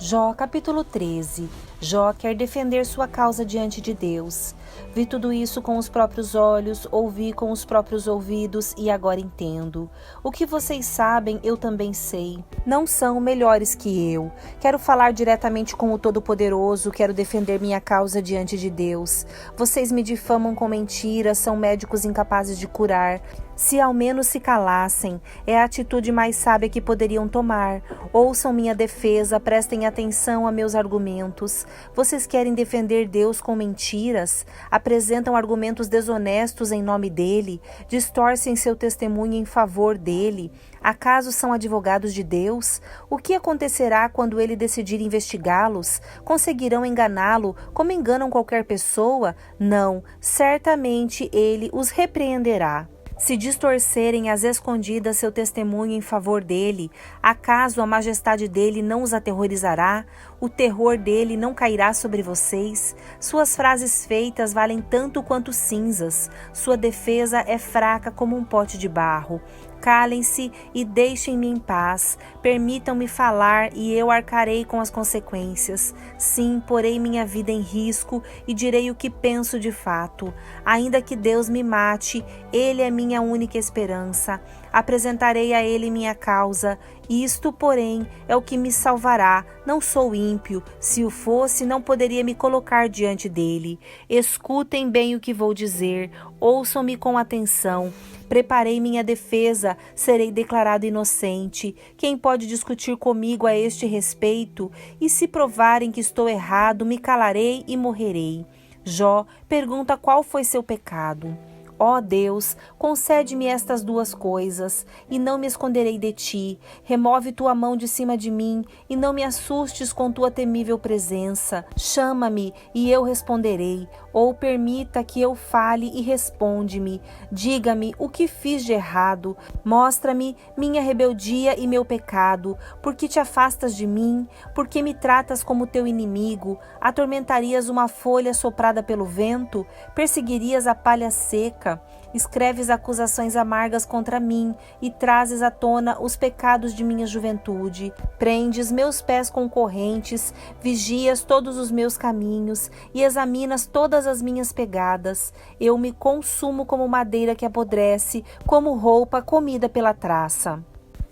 Jó, capítulo 13. Jó quer defender sua causa diante de Deus. Vi tudo isso com os próprios olhos, ouvi com os próprios ouvidos e agora entendo. O que vocês sabem, eu também sei. Não são melhores que eu. Quero falar diretamente com o Todo-Poderoso, quero defender minha causa diante de Deus. Vocês me difamam com mentiras, são médicos incapazes de curar. Se ao menos se calassem, é a atitude mais sábia que poderiam tomar. Ouçam minha defesa, prestem atenção a meus argumentos. Vocês querem defender Deus com mentiras? Apresentam argumentos desonestos em nome dele? Distorcem seu testemunho em favor dele? Acaso são advogados de Deus? O que acontecerá quando ele decidir investigá-los? Conseguirão enganá-lo como enganam qualquer pessoa? Não, certamente ele os repreenderá. Se distorcerem às escondidas seu testemunho em favor dele, acaso a majestade dele não os aterrorizará? O terror dele não cairá sobre vocês? Suas frases feitas valem tanto quanto cinzas. Sua defesa é fraca como um pote de barro. Calem-se e deixem-me em paz. Permitam-me falar e eu arcarei com as consequências. Sim, porei minha vida em risco e direi o que penso de fato. Ainda que Deus me mate, Ele é minha única esperança. Apresentarei a Ele minha causa. Isto, porém, é o que me salvará. Não sou ímpio. Se o fosse, não poderia me colocar diante dele. Escutem bem o que vou dizer. Ouçam-me com atenção. Preparei minha defesa, serei declarado inocente. Quem pode discutir comigo a este respeito? E se provarem que estou errado, me calarei e morrerei. Jó pergunta qual foi seu pecado. Ó Deus, concede-me estas duas coisas, e não me esconderei de ti. Remove tua mão de cima de mim, e não me assustes com tua temível presença. Chama-me, e eu responderei, ou permita que eu fale e responde-me. Diga-me o que fiz de errado. Mostra-me minha rebeldia e meu pecado. Por que te afastas de mim? Por que me tratas como teu inimigo? Atormentarias uma folha soprada pelo vento? Perseguirias a palha seca? Escreves acusações amargas contra mim e trazes à tona os pecados de minha juventude. Prendes meus pés com correntes, vigias todos os meus caminhos e examinas todas as minhas pegadas. Eu me consumo como madeira que apodrece, como roupa comida pela traça.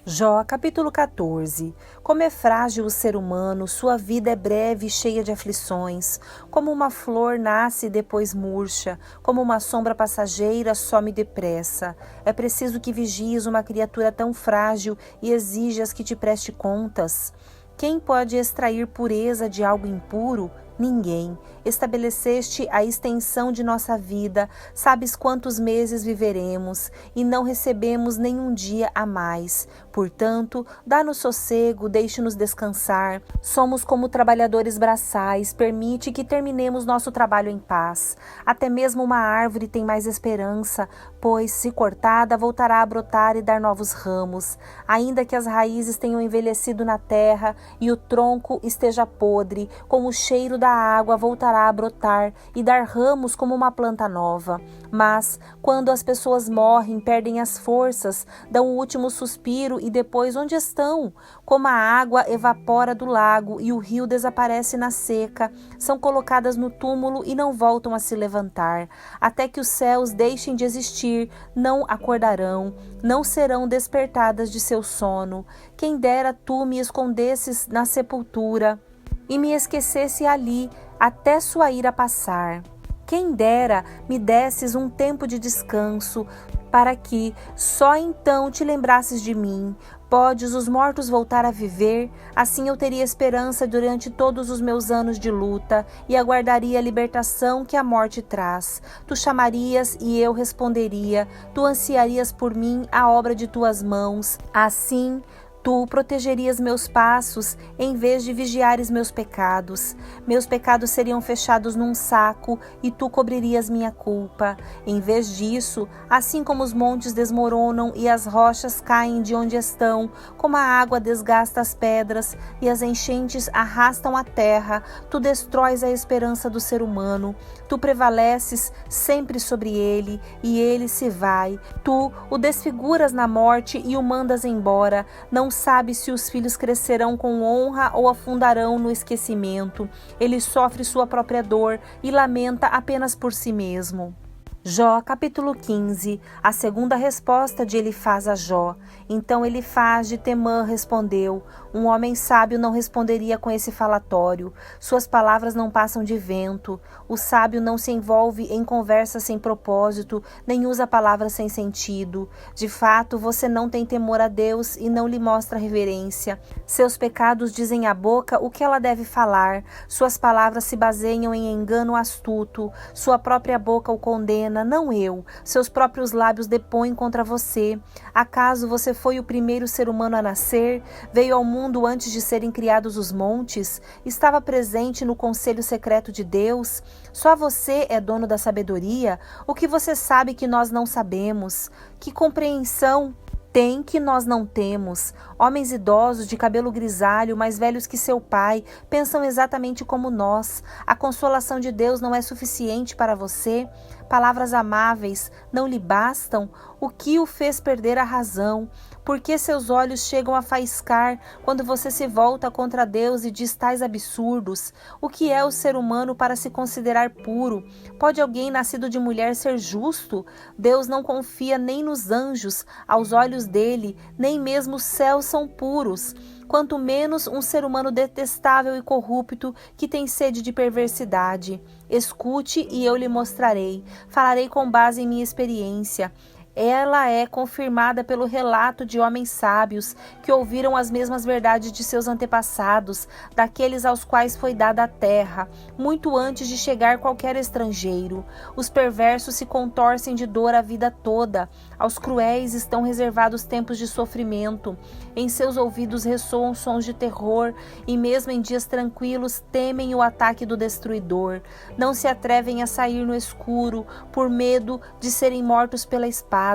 Jó, capítulo 14. Como é frágil o ser humano, sua vida é breve e cheia de aflições. Como uma flor nasce e depois murcha, como uma sombra passageira some depressa. É preciso que vigies uma criatura tão frágil e exijas que te preste contas. Quem pode extrair pureza de algo impuro? Ninguém. Estabeleceste a extensão de nossa vida, sabes quantos meses viveremos, e não recebemos nenhum dia a mais. Portanto, dá-nos sossego, deixe-nos descansar. Somos como trabalhadores braçais, permite que terminemos nosso trabalho em paz. Até mesmo uma árvore tem mais esperança, pois, se cortada, voltará a brotar e dar novos ramos. Ainda que as raízes tenham envelhecido na terra e o tronco esteja podre, com o cheiro da água voltará a brotar e dar ramos como uma planta nova. Mas, quando as pessoas morrem, perdem as forças, dão o último suspiro e depois onde estão? Como a água evapora do lago e o rio desaparece na seca, são colocadas no túmulo e não voltam a se levantar. Até que os céus deixem de existir, não acordarão, não serão despertadas de seu sono. Quem dera tu me escondesses na sepultura e me esquecesse ali, até sua ira passar. Quem dera me desses um tempo de descanso, para que só então te lembrasses de mim. Podes os mortos voltar a viver? Assim eu teria esperança durante todos os meus anos de luta e aguardaria a libertação que a morte traz. Tu chamarias e eu responderia. Tu ansiarias por mim a obra de tuas mãos. Assim, tu protegerias meus passos em vez de vigiares meus pecados. Meus pecados seriam fechados num saco e tu cobririas minha culpa. Em vez disso, assim como os montes desmoronam e as rochas caem de onde estão, como a água desgasta as pedras e as enchentes arrastam a terra, tu destróis a esperança do ser humano. Tu prevaleces sempre sobre ele e ele se vai. Tu o desfiguras na morte e o mandas embora. Não sabe se os filhos crescerão com honra ou afundarão no esquecimento. Ele sofre sua própria dor e lamenta apenas por si mesmo. Jó, capítulo 15, a segunda resposta de Elifaz a Jó. Então Elifaz de Temã respondeu: um homem sábio não responderia com esse falatório. Suas palavras não passam de vento. O sábio não se envolve em conversas sem propósito, nem usa palavras sem sentido. De fato, você não tem temor a Deus e não lhe mostra reverência. Seus pecados dizem à boca o que ela deve falar. Suas palavras se baseiam em engano astuto. Sua própria boca o condena, não eu. Seus próprios lábios depõem contra você. Acaso você foi o primeiro ser humano a nascer? Veio ao mundo antes de serem criados os montes? Estava presente no conselho secreto de Deus? Só você é dono da sabedoria? O que você sabe que nós não sabemos? Que compreensão tem que nós não temos? Homens idosos de cabelo grisalho, mais velhos que seu pai, pensam exatamente como nós. A consolação de Deus não é suficiente para você? Palavras amáveis não lhe bastam? O que o fez perder a razão? Por que seus olhos chegam a faiscar quando você se volta contra Deus e diz tais absurdos? O que é o ser humano para se considerar puro? Pode alguém nascido de mulher ser justo? Deus não confia nem nos anjos. Aos olhos dele, nem mesmo os céus são puros. Quanto menos um ser humano detestável e corrupto que tem sede de perversidade. Escute e eu lhe mostrarei. Falarei com base em minha experiência. Ela é confirmada pelo relato de homens sábios que ouviram as mesmas verdades de seus antepassados, daqueles aos quais foi dada a terra, muito antes de chegar qualquer estrangeiro. Os perversos se contorcem de dor a vida toda, aos cruéis estão reservados tempos de sofrimento. Em seus ouvidos ressoam sons de terror e mesmo em dias tranquilos temem o ataque do destruidor. Não se atrevem a sair no escuro por medo de serem mortos pela espada.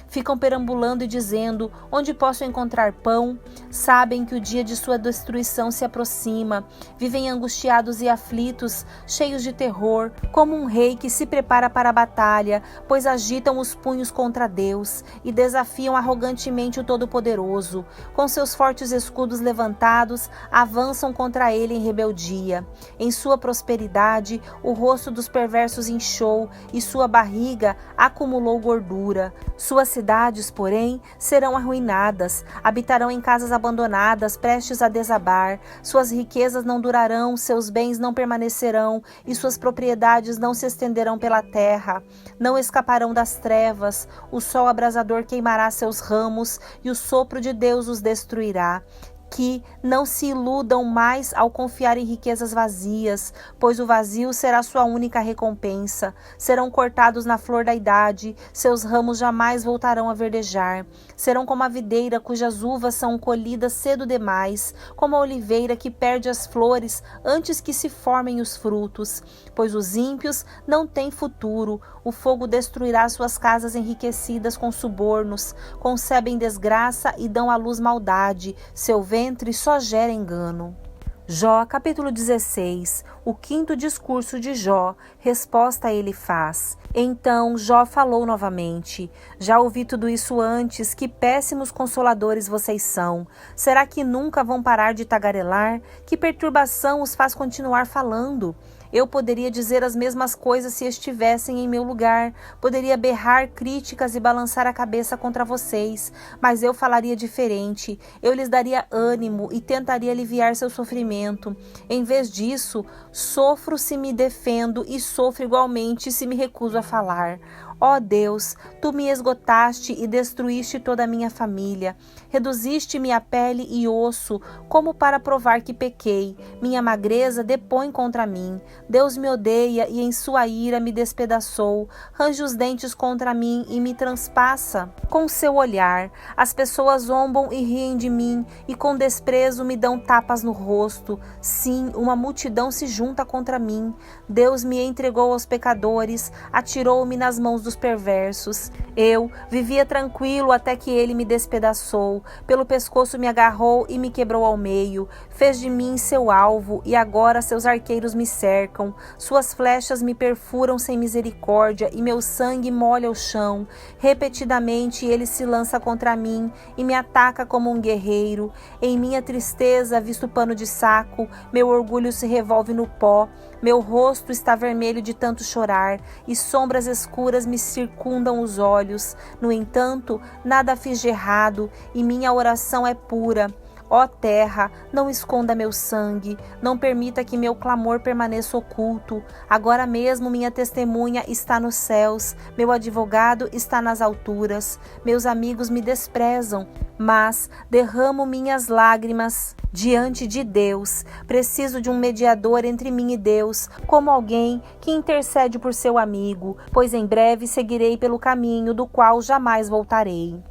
Ficam perambulando e dizendo: onde posso encontrar pão? Sabem que o dia de sua destruição se aproxima. Vivem angustiados e aflitos, cheios de terror, como um rei que se prepara para a batalha, pois agitam os punhos contra Deus e desafiam arrogantemente o Todo-Poderoso. Com seus fortes escudos levantados, avançam contra ele em rebeldia. Em sua prosperidade, o rosto dos perversos inchou e sua barriga acumulou gordura. Suas cidades, porém, serão arruinadas, habitarão em casas abandonadas, prestes a desabar. Suas riquezas não durarão, seus bens não permanecerão e suas propriedades não se estenderão pela terra. Não escaparão das trevas, o sol abrasador queimará seus ramos e o sopro de Deus os destruirá. Que não se iludam mais ao confiar em riquezas vazias, pois o vazio será sua única recompensa. Serão cortados na flor da idade, seus ramos jamais voltarão a verdejar. Serão como a videira cujas uvas são colhidas cedo demais, como a oliveira que perde as flores antes que se formem os frutos. Pois os ímpios não têm futuro, o fogo destruirá suas casas enriquecidas com subornos, concebem desgraça e dão à luz maldade, seu ventre só gera engano. Jó, capítulo 16, o quinto discurso de Jó, resposta a Elifaz. Então Jó falou novamente: já ouvi tudo isso antes, que péssimos consoladores vocês são. Será que nunca vão parar de tagarelar? Que perturbação os faz continuar falando? Eu poderia dizer as mesmas coisas se estivessem em meu lugar, poderia berrar críticas e balançar a cabeça contra vocês, mas eu falaria diferente, eu lhes daria ânimo e tentaria aliviar seu sofrimento. Em vez disso, sofro se me defendo e sofro igualmente se me recuso a falar. Ó Deus, tu me esgotaste e destruíste toda a minha família. Reduziste-me a pele e osso, como para provar que pequei. Minha magreza depõe contra mim. Deus me odeia e em sua ira me despedaçou. Range os dentes contra mim e me transpassa com seu olhar. As pessoas zombam e riem de mim e com desprezo me dão tapas no rosto. Sim, uma multidão se junta contra mim. Deus me entregou aos pecadores, atirou-me nas mãos dos pensamentos perversos. Eu vivia tranquilo até que ele me despedaçou, pelo pescoço me agarrou e me quebrou ao meio, fez de mim seu alvo e agora seus arqueiros me cercam, suas flechas me perfuram sem misericórdia e meu sangue molha o chão. Repetidamente ele se lança contra mim e me ataca como um guerreiro. Em minha tristeza visto pano de saco, meu orgulho se revolve no pó, meu rosto está vermelho de tanto chorar e sombras escuras me circundam os olhos. No entanto, nada fiz de errado e minha oração é pura. Ó terra, não esconda meu sangue, não permita que meu clamor permaneça oculto. Agora mesmo minha testemunha está nos céus, meu advogado está nas alturas. Meus amigos me desprezam, mas derramo minhas lágrimas diante de Deus. Preciso de um mediador entre mim e Deus, como alguém que intercede por seu amigo, pois em breve seguirei pelo caminho do qual jamais voltarei.